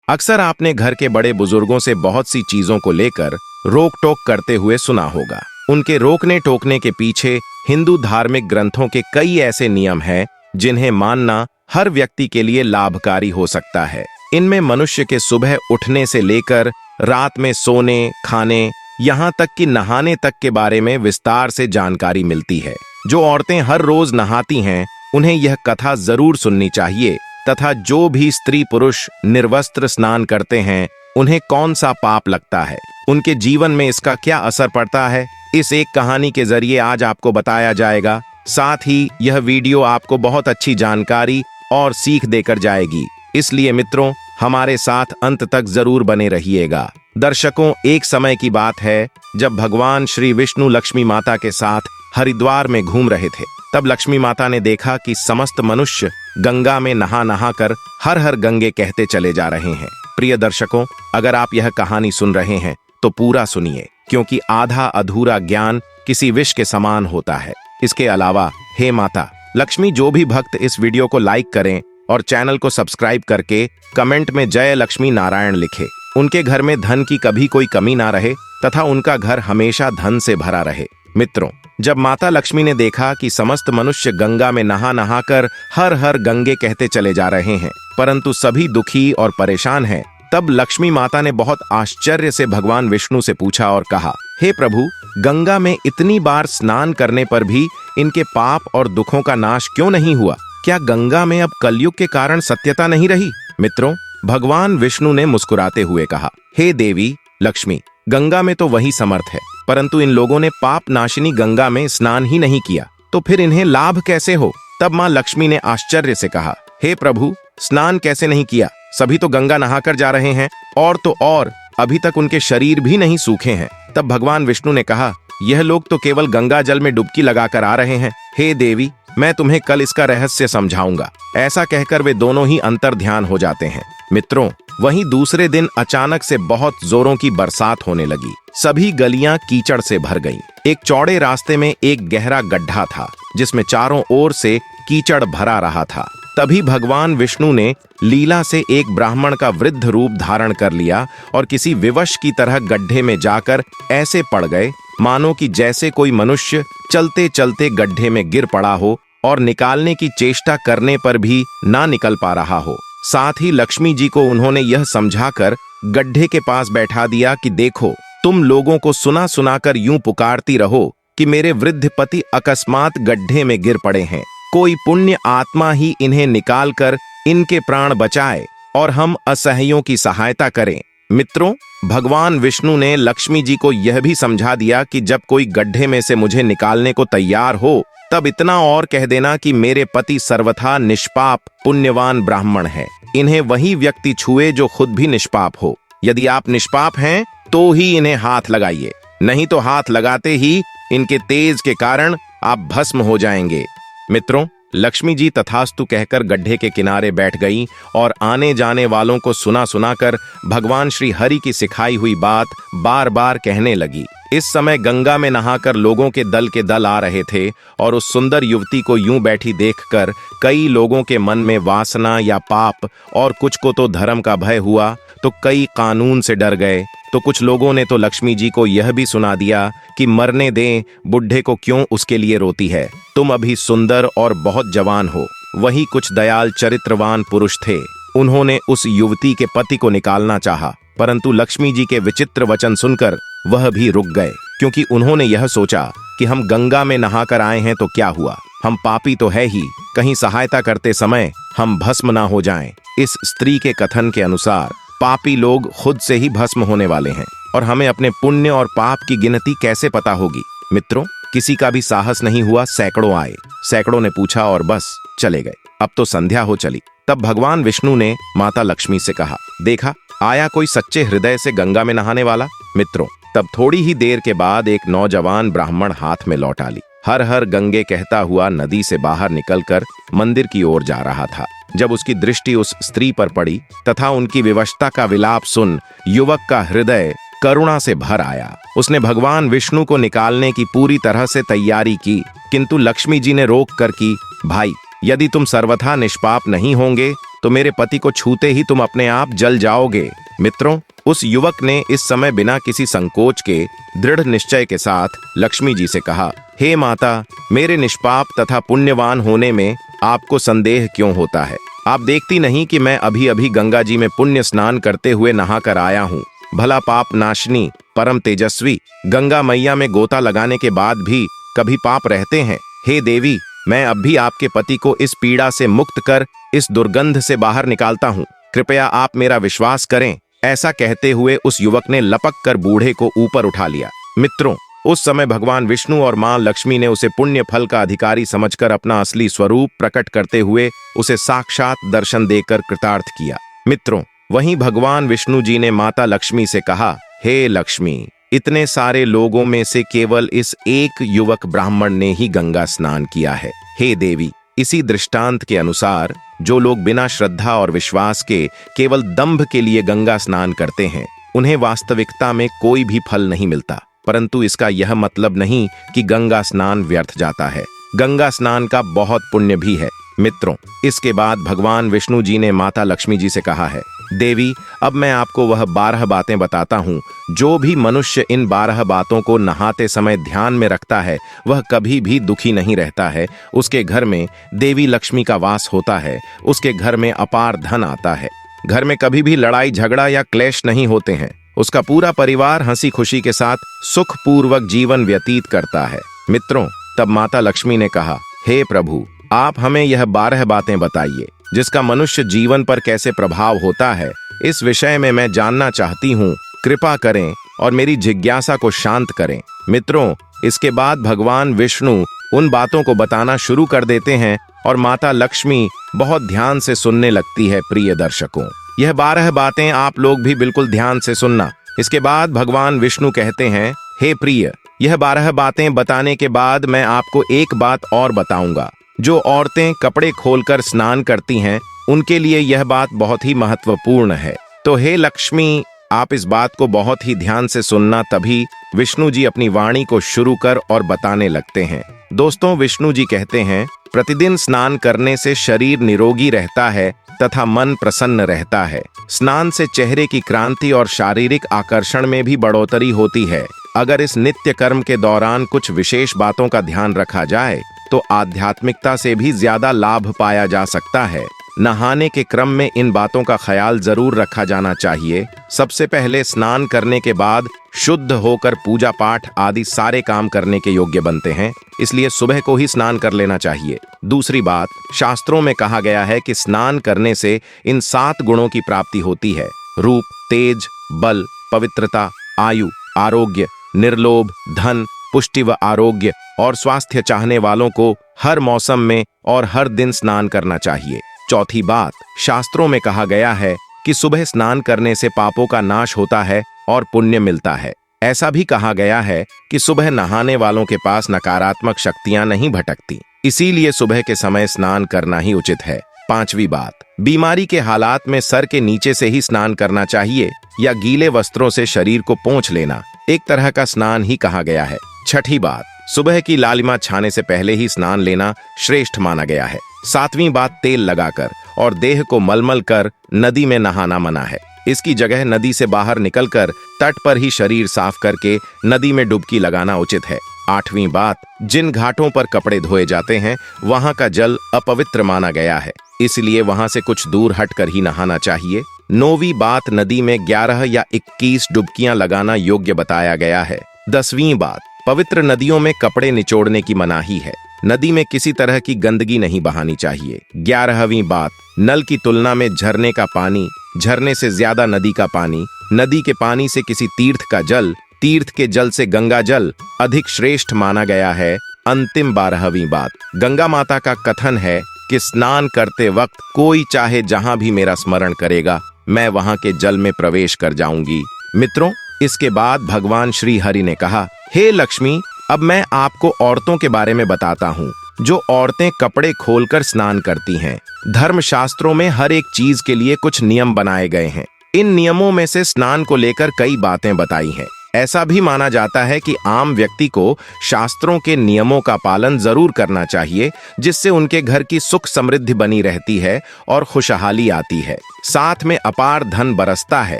अक्सर आपने घर के बड़े बुजुर्गों से बहुत सी चीजों को लेकर रोक टोक करते हुए सुना होगा। उनके रोकने टोकने के पीछे हिंदू धार्मिक ग्रंथों के कई ऐसे नियम हैं जिन्हें मानना हर व्यक्ति के लिए लाभकारी हो सकता है। इनमें मनुष्य के सुबह उठने से लेकर रात में सोने, खाने, यहाँ तक कि नहाने तक के बारे में विस्तार से जानकारी मिलती है। जो औरतें हर रोज नहाती हैं, उन्हें यह कथा जरूर सुननी चाहिए तथा जो भी स्त्री पुरुष निर्वस्त्र स्नान करते हैं, उन्हें कौन सा पाप लगता है, उनके जीवन में इसका क्या असर पड़ता है, इस एक कहानी के जरिए आज आपको बताया जाएगा। साथ ही यह वीडियो आपको बहुत अच्छी जानकारी और सीख देकर जाएगी, इसलिए मित्रों हमारे साथ अंत तक जरूर बने रहिएगा। दर्शकों, एक समय की बात है जब भगवान श्री विष्णु लक्ष्मी माता के साथ हरिद्वार में घूम रहे थे। तब लक्ष्मी माता ने देखा कि समस्त मनुष्य गंगा में नहा नहा कर हर हर गंगे कहते चले जा रहे हैं। प्रिय दर्शकों, अगर आप यह कहानी सुन रहे हैं तो पूरा सुनिए, क्योंकि आधा अधूरा ज्ञान किसी विष के समान होता है। इसके अलावा हे माता लक्ष्मी, जो भी भक्त इस वीडियो को लाइक करें और चैनल को सब्सक्राइब करके कमेंट में जय लक्ष्मी नारायण लिखे, उनके घर में धन की कभी कोई कमी ना रहे तथा उनका घर हमेशा धन से भरा रहे। मित्रों, जब माता लक्ष्मी ने देखा कि समस्त मनुष्य गंगा में नहा नहा कर हर हर गंगे कहते चले जा रहे हैं, परंतु सभी दुखी और परेशान हैं, तब लक्ष्मी माता ने बहुत आश्चर्य से भगवान विष्णु से पूछा और कहा, हे प्रभु, गंगा में इतनी बार स्नान करने पर भी इनके पाप और दुखों का नाश क्यों नहीं हुआ? क्या गंगा में अब कलयुग के कारण सत्यता नहीं रही? मित्रों, भगवान विष्णु ने मुस्कुराते हुए कहा, हे देवी लक्ष्मी, गंगा में तो वही समर्थ है, परंतु इन लोगों ने पाप नाशिनी गंगा में स्नान ही नहीं किया, तो फिर इन्हें लाभ कैसे हो? तब मां लक्ष्मी ने आश्चर्य से कहा, हे प्रभु, स्नान कैसे नहीं किया? सभी तो गंगा नहाकर जा रहे हैं, और तो और अभी तक उनके शरीर भी नहीं सूखे हैं। तब भगवान विष्णु ने कहा, यह लोग तो केवल गंगा जल में डुबकी लगाकर आ रहे हैं। हे देवी, मैं तुम्हें कल इसका रहस्य समझाऊंगा। ऐसा कहकर वे दोनों ही अंतर ध्यान हो जाते हैं। मित्रों, वहीं दूसरे दिन अचानक से बहुत जोरों की बरसात होने लगी। सभी गलियां कीचड़ से भर गईं। एक चौड़े रास्ते में एक गहरा गड्ढा था, जिसमें चारों ओर से कीचड़ भरा रहा था। तभी भगवान विष्णु ने लीला से एक ब्राह्मण का वृद्ध रूप धारण कर लिया और किसी विवश की तरह गड्ढे में जाकर ऐसे पड़ गए मानो कि जैसे कोई मनुष्य चलते चलते गड्ढे में गिर पड़ा हो और निकालने की चेष्टा करने पर भी ना निकल पा रहा हो। साथ ही लक्ष्मी जी को उन्होंने यह समझाकर गड्ढे के पास बैठा दिया कि देखो, तुम लोगों को सुना सुनाकर यूं पुकारती रहो कि मेरे वृद्ध पति अकस्मात गड्ढे में गिर पड़े हैं, कोई पुण्य आत्मा ही इन्हें निकालकर इनके प्राण बचाए और हम असहायों की सहायता करें। मित्रों, भगवान विष्णु ने लक्ष्मी जी को यह भी समझा दिया कि जब कोई गड्ढे में से मुझे निकालने को तैयार हो, तब इतना और कह देना कि मेरे पति सर्वथा निष्पाप पुण्यवान ब्राह्मण है। इन्हें वही व्यक्ति छुए जो खुद भी निष्पाप हो। यदि आप निष्पाप हैं तो ही इन्हें हाथ लगाइए, नहीं तो हाथ लगाते ही इनके तेज के कारण आप भस्म हो जाएंगे। मित्रों, लक्ष्मी जी तथास्तु कहकर गड्ढे के किनारे बैठ गईं और आने जाने वालों को सुना सुनाकर भगवान श्री हरि की सिखाई हुई बात बार बार कहने लगी। इस समय गंगा में नहाकर लोगों के दल आ रहे थे और उस सुंदर युवती को यूं बैठी देखकर कई लोगों के मन में वासना या पाप और कुछ को तो धर्म का भय हुआ, तो कई कानून से डर गए, तो कुछ लोगों ने तो लक्ष्मी जी को यह भी सुना दिया कि मरने दें, बुढ़े को क्यों उसके लिए रोती है, तुम अभी सुंदर और बहुत जवान हो। वही कुछ दयाल चरित्रवान पुरुष थे, उन्होंने उस युवती के पति को निकालना चाहा, परंतु लक्ष्मी जी के विचित्र वचन सुनकर वह भी रुक गए, क्योंकि उन्होंने यह सोचा कि हम गंगा में नहाकर आए हैं तो क्या हुआ, हम पापी तो है ही, कहीं सहायता करते समय हम भस्म ना हो जाएं। इस स्त्री के कथन के अनुसार पापी लोग खुद से ही भस्म होने वाले हैं और हमें अपने पुण्य और पाप की गिनती कैसे पता होगी? मित्रों, किसी का भी साहस नहीं हुआ। सैकड़ों आए, सैकड़ों ने पूछा और बस चले गए। अब तो संध्या हो चली। तब भगवान विष्णु ने माता लक्ष्मी से कहा, देखा, आया कोई सच्चे हृदय से गंगा में नहाने वाला? मित्रों, तब थोड़ी ही देर के बाद एक नौजवान ब्राह्मण हाथ में लौटा ली, हर हर गंगे कहता हुआ नदी से बाहर निकलकर मंदिर की ओर जा रहा था। जब उसकी दृष्टि उस स्त्री पर पड़ी तथा उनकी विवशता का विलाप सुन युवक का हृदय करुणा से भर आया। उसने भगवान विष्णु को निकालने की पूरी तरह से तैयारी की, किंतु लक्ष्मी जी ने रोक कर की, भाई, यदि तुम सर्वथा निष्पाप नहीं होंगे तो मेरे पति को छूते ही तुम अपने आप जल जाओगे। मित्रों, उस युवक ने इस समय बिना किसी संकोच के दृढ़ निश्चय के साथ लक्ष्मी जी से कहा, हे माता, मेरे निष्पाप तथा पुण्यवान होने में आपको संदेह क्यों होता है? आप देखती नहीं कि मैं अभी अभी गंगा जी में पुण्य स्नान करते हुए नहा कर आया हूँ। भला पाप नाशनी परम तेजस्वी गंगा मैया में गोता लगाने के बाद भी कभी पाप रहते हैं? हे देवी, मैं अब भी आपके पति को इस पीड़ा से मुक्त कर इस दुर्गंध से बाहर निकालता हूँ। कृपया आप मेरा विश्वास करें। ऐसा कहते हुए उस युवक ने लपक कर बूढ़े को ऊपर उठा लिया। मित्रों, उस समय भगवान विष्णु और मां लक्ष्मी ने उसे पुण्य फल का अधिकारी समझकर अपना असली स्वरूप प्रकट करते हुए उसे साक्षात दर्शन देकर कृतार्थ किया। मित्रों, वहीं भगवान विष्णु जी ने माता लक्ष्मी से कहा, हे लक्ष्मी, इतने सारे लोगों में से केवल इस एक युवक ब्राह्मण ने ही गंगा स्नान किया है। हे देवी, इसी दृष्टांत के अनुसार जो लोग बिना श्रद्धा और विश्वास के केवल दंभ के लिए गंगा स्नान करते हैं, उन्हें वास्तविकता में कोई भी फल नहीं मिलता। परंतु इसका यह मतलब नहीं कि गंगा स्नान व्यर्थ जाता है। गंगा स्नान का बहुत पुण्य भी है। मित्रों, इसके बाद भगवान विष्णु जी ने माता लक्ष्मी जी से कहा है, देवी, अब मैं आपको वह 12 बातें बताता हूँ। जो भी मनुष्य इन 12 बातों को नहाते समय ध्यान में रखता है, वह कभी भी दुखी नहीं रहता है। उसके घर में देवी लक्ष्मी का वास होता है। उसके घर में अपार धन आता है। घर में कभी भी लड़ाई झगड़ा या क्लेश नहीं होते हैं। उसका पूरा परिवार हंसी खुशी के साथ सुखपूर्वक जीवन व्यतीत करता है। मित्रों, तब माता लक्ष्मी ने कहा, हे प्रभु, आप हमें यह 12 बातें बताइए जिसका मनुष्य जीवन पर कैसे प्रभाव होता है। इस विषय में मैं जानना चाहती हूँ। कृपा करें और मेरी जिज्ञासा को शांत करें। मित्रों, इसके बाद भगवान विष्णु उन बातों को बताना शुरू कर देते हैं और माता लक्ष्मी बहुत ध्यान से सुनने लगती है। प्रिय दर्शकों, यह 12 बातें आप लोग भी बिल्कुल ध्यान से सुनना। इसके बाद भगवान विष्णु कहते हैं, हे प्रिय, यह 12 बातें बताने के बाद मैं आपको एक बात और बताऊंगा। जो औरतें कपड़े खोलकर स्नान करती हैं, उनके लिए यह बात बहुत ही महत्वपूर्ण है। तो हे लक्ष्मी, आप इस बात को बहुत ही ध्यान से सुनना। तभी विष्णु जी अपनी वाणी को शुरू कर और बताने लगते हैं। दोस्तों, विष्णु जी कहते हैं, प्रतिदिन स्नान करने से शरीर निरोगी रहता है तथा मन प्रसन्न रहता है। स्नान से चेहरे की क्रांति और शारीरिक आकर्षण में भी बढ़ोतरी होती है। अगर इस नित्य कर्म के दौरान कुछ विशेष बातों का ध्यान रखा जाए तो आध्यात्मिकता से भी ज्यादा लाभ पाया जा सकता है। नहाने के क्रम में इन बातों का ख्याल जरूर रखा जाना चाहिए। सबसे पहले स्नान करने के बाद शुद्ध होकर पूजा पाठ आदि सारे काम करने के योग्य बनते हैं, इसलिए सुबह को ही स्नान कर लेना चाहिए। दूसरी बात, शास्त्रों में कहा गया है कि स्नान करने से इन 7 गुणों की प्राप्ति होती है: रूप, तेज, बल, पवित्रता, आयु, आरोग्य, निर्लोभ, धन, पुष्टि व आरोग्य और स्वास्थ्य चाहने वालों को हर मौसम में और हर दिन स्नान करना चाहिए। चौथी बात, शास्त्रों में कहा गया है कि सुबह स्नान करने से पापों का नाश होता है और पुण्य मिलता है। ऐसा भी कहा गया है कि सुबह नहाने वालों के पास नकारात्मक शक्तियां नहीं भटकती, इसीलिए सुबह के समय स्नान करना ही उचित है। पांचवी बात, बीमारी के हालात में सर के नीचे से ही स्नान करना चाहिए या गीले वस्त्रों से शरीर को पोंछ लेना एक तरह का स्नान ही कहा गया है। छठी बात, सुबह की लालिमा छाने से पहले ही स्नान लेना श्रेष्ठ माना गया है। सातवीं बात, तेल लगाकर और देह को मलमल कर नदी में नहाना मना है। इसकी जगह नदी से बाहर निकलकर तट पर ही शरीर साफ करके नदी में डुबकी लगाना उचित है। आठवीं बात, जिन घाटों पर कपड़े धोए जाते हैं वहां का जल अपवित्र माना गया है, इसलिए वहां से कुछ दूर हटकर ही नहाना चाहिए। नौवीं बात, नदी में 11 या 21 डुबकियां लगाना योग्य बताया गया है। 10वीं बात, पवित्र नदियों में कपड़े निचोड़ने की मनाही है। नदी में किसी तरह की गंदगी नहीं बहानी चाहिए। 11वीं बात, नल की तुलना में झरने का पानी, झरने से ज्यादा नदी का पानी, नदी के पानी से किसी तीर्थ का जल, तीर्थ के जल से गंगा जल अधिक श्रेष्ठ माना गया है। अंतिम 12वीं बात, गंगा माता का कथन है कि स्नान करते वक्त कोई चाहे जहां भी मेरा स्मरण करेगा, मैं वहां के जल में प्रवेश कर जाऊंगी। मित्रों, इसके बाद भगवान श्री हरि ने कहा, हे लक्ष्मी, अब मैं आपको औरतों के बारे में बताता हूँ जो औरतें कपड़े खोलकर स्नान करती हैं। धर्मशास्त्रों में हर एक चीज के लिए कुछ नियम बनाए गए हैं। इन नियमों में से स्नान को लेकर कई बातें बताई हैं। ऐसा भी माना जाता है कि आम व्यक्ति को शास्त्रों के नियमों का पालन जरूर करना चाहिए, जिससे उनके घर की सुख समृद्धि बनी रहती है और खुशहाली आती है। साथ में अपार धन बरसता है,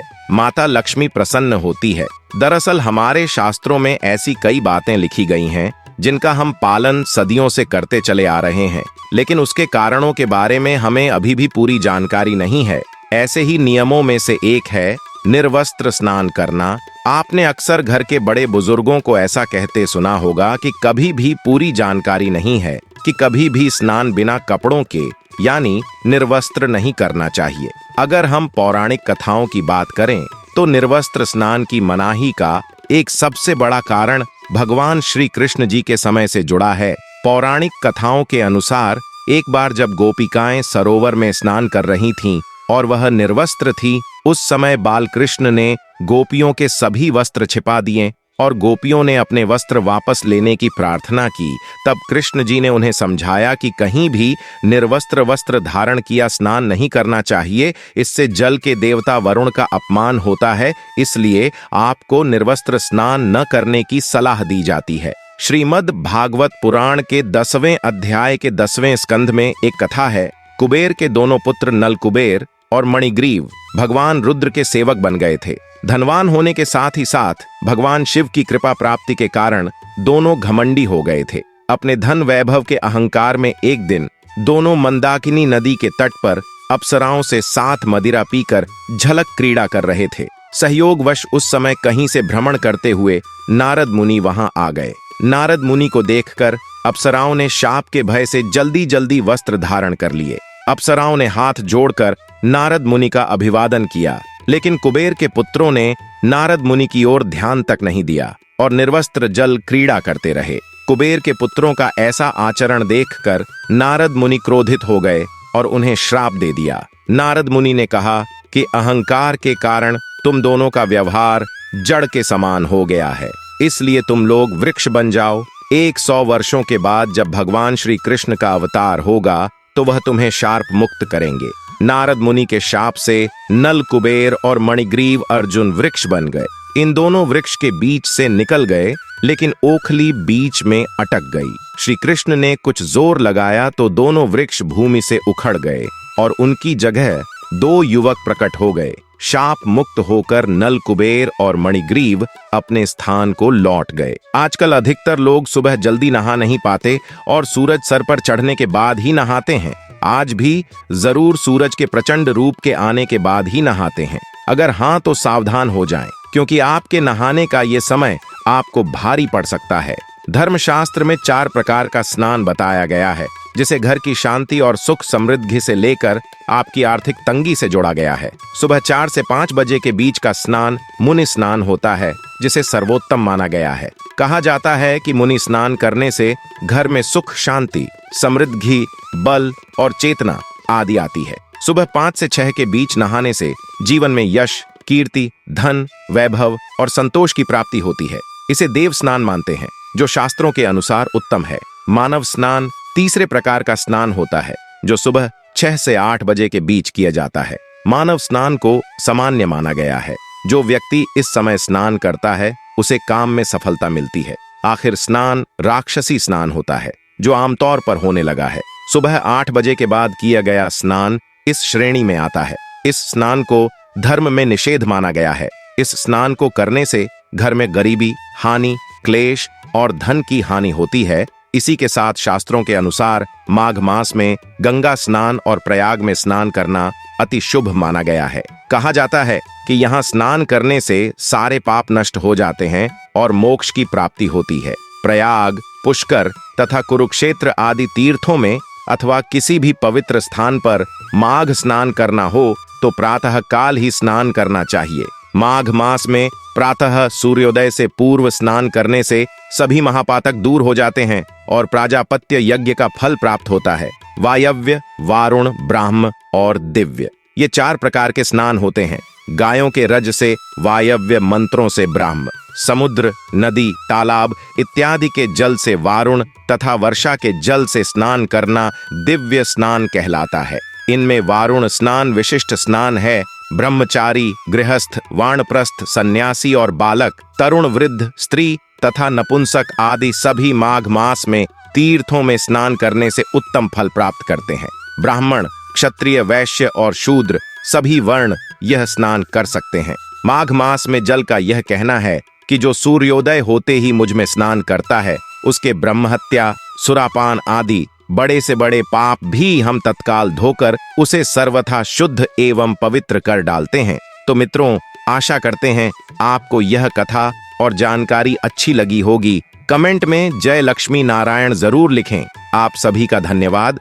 माता लक्ष्मी प्रसन्न होती है। दरअसल हमारे शास्त्रों में ऐसी कई बातें लिखी गई हैं जिनका हम पालन सदियों से करते चले आ रहे हैं, लेकिन उसके कारणों के बारे में हमें अभी भी पूरी जानकारी नहीं है। ऐसे ही नियमों में से एक है निर्वस्त्र स्नान करना। आपने अक्सर घर के बड़े बुजुर्गों को ऐसा कहते सुना होगा कि कभी भी पूरी जानकारी नहीं है कि कभी भी स्नान बिना कपड़ों के यानी निर्वस्त्र नहीं करना चाहिए। अगर हम पौराणिक कथाओं की बात करें तो निर्वस्त्र स्नान की मनाही का एक सबसे बड़ा कारण भगवान श्री कृष्ण जी के समय से जुड़ा है। पौराणिक कथाओं के अनुसार एक बार जब गोपिकाएं सरोवर में स्नान कर रही थीं और वह निर्वस्त्र थी, उस समय बाल कृष्ण ने गोपियों के सभी वस्त्र छिपा दिए और गोपियों ने अपने वस्त्र वापस लेने की प्रार्थना की। तब कृष्ण जी ने उन्हें समझाया कि कहीं भी निर्वस्त्र वस्त्र धारण किया स्नान नहीं करना चाहिए, इससे जल के देवता वरुण का अपमान होता है, इसलिए आपको निर्वस्त्र स्नान न करने की सलाह दी जाती है। श्रीमद् भागवत पुराण के 10वें अध्याय के 10वें स्कंध में एक कथा है। कुबेर के दोनों पुत्र नल कुबेर और मणिग्रीव भगवान रुद्र के सेवक बन गए थे। धनवान होने के साथ ही साथ भगवान शिव की कृपा प्राप्ति के कारण दोनों घमंडी हो गए थे। अपने धन वैभव के अहंकार में एक दिन दोनों मंदाकिनी नदी के तट पर अप्सराओं से साथ मदिरा पीकर झलक क्रीड़ा कर रहे थे। सहयोगवश उस समय कहीं से भ्रमण करते हुए नारद मुनि वहां आ गए। नारद मुनि को देखकर अप्सराओं ने शाप के भय से जल्दी जल्दी वस्त्र धारण कर लिए। अप्सराओं ने हाथ जोड़कर नारद मुनि का अभिवादन किया, लेकिन कुबेर के पुत्रों ने नारद मुनि की ओर ध्यान तक नहीं दिया और निर्वस्त्र जल क्रीड़ा करते रहे। कुबेर के पुत्रों का ऐसा आचरण देखकर नारद मुनि क्रोधित हो गए और उन्हें श्राप दे दिया। नारद मुनि ने कहा कि अहंकार के कारण तुम दोनों का व्यवहार जड़ के समान हो गया है, इसलिए तुम लोग वृक्ष बन जाओ। 100 वर्षों के बाद जब भगवान श्री कृष्ण का अवतार होगा तो वह तुम्हें शार्प मुक्त करेंगे। नारद मुनि के शाप से नल कुबेर और मणिग्रीव अर्जुन वृक्ष बन गए। इन दोनों वृक्ष के बीच से निकल गए, लेकिन ओखली बीच में अटक गई। श्री कृष्ण ने कुछ जोर लगाया तो दोनों वृक्ष भूमि से उखड़ गए और उनकी जगह 2 युवक प्रकट हो गए। शाप मुक्त होकर नल कुबेर और मणिग्रीव अपने स्थान को लौट गए। आजकल अधिकतर लोग सुबह जल्दी नहा नहीं पाते और सूरज सर पर चढ़ने के बाद ही नहाते हैं। आज भी जरूर सूरज के प्रचंड रूप के आने के बाद ही नहाते हैं। अगर हाँ तो सावधान हो जाएं, क्योंकि आपके नहाने का ये समय आपको भारी पड़ सकता है। धर्मशास्त्र में 4 प्रकार का स्नान बताया गया है, जिसे घर की शांति और सुख समृद्धि से लेकर आपकी आर्थिक तंगी से जोड़ा गया है। सुबह 4 से 5 बजे के बीच का स्नान मुनि स्नान होता है, जिसे सर्वोत्तम माना गया है। कहा जाता है कि मुनि स्नान करने से घर में सुख शांति, समृद्धि, बल और चेतना आदि आती है। सुबह 5 से 6 के बीच नहाने से जीवन में यश, कीर्ति, धन, वैभव और संतोष की प्राप्ति होती है। इसे देव स्नान मानते हैं, जो शास्त्रों के अनुसार उत्तम है। मानव स्नान तीसरे प्रकार का स्नान होता है, जो सुबह 6 से 8 बजे के बीच किया जाता है। मानव स्नान को सामान्य माना गया है। जो व्यक्ति इस समय स्नान करता है उसे काम में सफलता मिलती है। आखिर स्नान राक्षसी स्नान होता है, जो आमतौर पर होने लगा है। सुबह 8 बजे के बाद किया गया स्नान इस श्रेणी में आता है। इस स्नान को धर्म में निषेध माना गया है। इस स्नान को करने से घर में गरीबी, हानि, क्लेश और धन की हानि होती है। इसी के साथ शास्त्रों के अनुसार माघ मास में गंगा स्नान और प्रयाग में स्नान करना अति शुभ माना गया है। कहा जाता है कि यहाँ स्नान करने से सारे पाप नष्ट हो जाते हैं और मोक्ष की प्राप्ति होती है। प्रयाग, पुष्कर तथा कुरुक्षेत्र आदि तीर्थों में अथवा किसी भी पवित्र स्थान पर माघ स्नान करना हो तो प्रातः काल ही स्नान करना चाहिए। माघ मास में प्रातः सूर्योदय से पूर्व स्नान करने से सभी महापातक दूर हो जाते हैं और प्राजापत्य यज्ञ का फल प्राप्त होता है। वायव्य, वारुण, ब्राह्म और दिव्य, ये 4 प्रकार के स्नान होते हैं। गायों के रज से वायव्य, मंत्रों से ब्राह्म, समुद्र, नदी, तालाब इत्यादि के जल से वारुण तथा वर्षा के जल से स्नान करना दिव्य स्नान कहलाता है। इनमें वारुण स्नान विशिष्ट स्नान है, ब्रह्मचारी, गृहस्थ, वानप्रस्थ, सन्यासी और बालक, तरुण, वृद्ध, स्त्री तथा नपुंसक आदि सभी माघ मास में तीर्थों में स्नान करने से उत्तम फल प्राप्त करते हैं। ब्राह्मण, क्षत्रिय, वैश्य और शूद्र सभी वर्ण यह स्नान कर सकते हैं। माघ मास में जल का यह कहना है कि जो सूर्योदय होते ही मुझ में स्नान करता है, उसके ब्रह्महत्या, सुरापान आदि बड़े से बड़े पाप भी हम तत्काल धोकर उसे सर्वथा शुद्ध एवं पवित्र कर डालते हैं। तो मित्रों, आशा करते हैं आपको यह कथा और जानकारी अच्छी लगी होगी। कमेंट में जय लक्ष्मी नारायण जरूर लिखें। आप सभी का धन्यवाद।